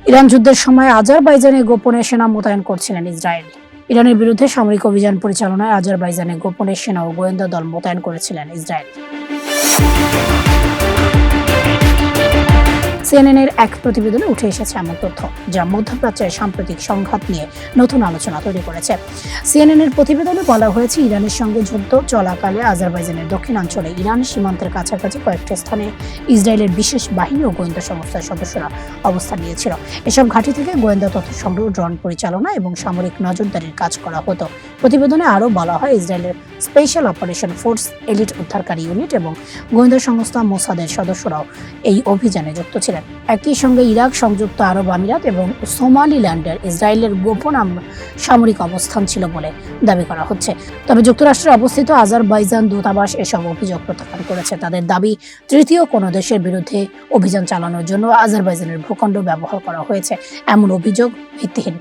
Iran যুদ্ধের সময় আজারবাইজানে গোপনে সেনা মোতায়েন করছিলেন ইসরায়েল। ইরানের বিরুদ্ধে সামরিক অভিযান পরিচালনায় আজারবাইজানে গোপনে সেনা ও গোয়েন্দা দল মোতায়েন করেছিলেন ইসরায়েল। সিএনএন-এর এক প্রতিবেদনে উঠে এসেছে এমন তথ্য, যা মধ্যপ্রাচ্যের সাম্প্রতিক সংঘাত নিয়ে নতুন আলোচনা তৈরি করেছে। সিএনএন-এর প্রতিবেদনে বলা হয়েছে, ইরানের সঙ্গে যুদ্ধ চলাকালে আজারবাইজানের দক্ষিণাঞ্চলে ইরান সীমান্তের কাছাকাছি কয়েকটি স্থানে ইসরায়েলের বিশেষ বাহিনী ও গোয়েন্দা সংস্থার সদস্যরা অবস্থান নিয়েছিল। এসব ঘাঁটি থেকে গোয়েন্দা তথ্য সংগ্রহ, ড্রোন পরিচালনা এবং সামরিক নজরদারির কাজ করা হতো। প্রতিবেদনে আরও বলা হয়, ইসরায়েলের স্পেশাল অপারেশন ফোর্স, এলিট উদ্ধারকারী ইউনিট এবং গোয়েন্দা সংস্থা মোসাদের সদস্যরাও এই অভিযানে যুক্ত ছিলেন। একই সঙ্গে ইরাক, সংযুক্ত আরব আমিরাত এবং সোমালিল্যান্ডের ইসরায়েলের গোপন সামরিক অবস্থান ছিল বলে দাবি করা হচ্ছে। তবে যুক্তরাষ্ট্রে অবস্থিত আজারবাইজান দূতাবাস এসব অভিযোগ প্রত্যাখ্যান করেছে। তাদের দাবি, তৃতীয় কোনো দেশের বিরুদ্ধে অভিযান চালানোর জন্য আজারবাইজানের ভূখণ্ড ব্যবহার করা হয়েছে। এমন অভিযোগ ভিত্তিহীন।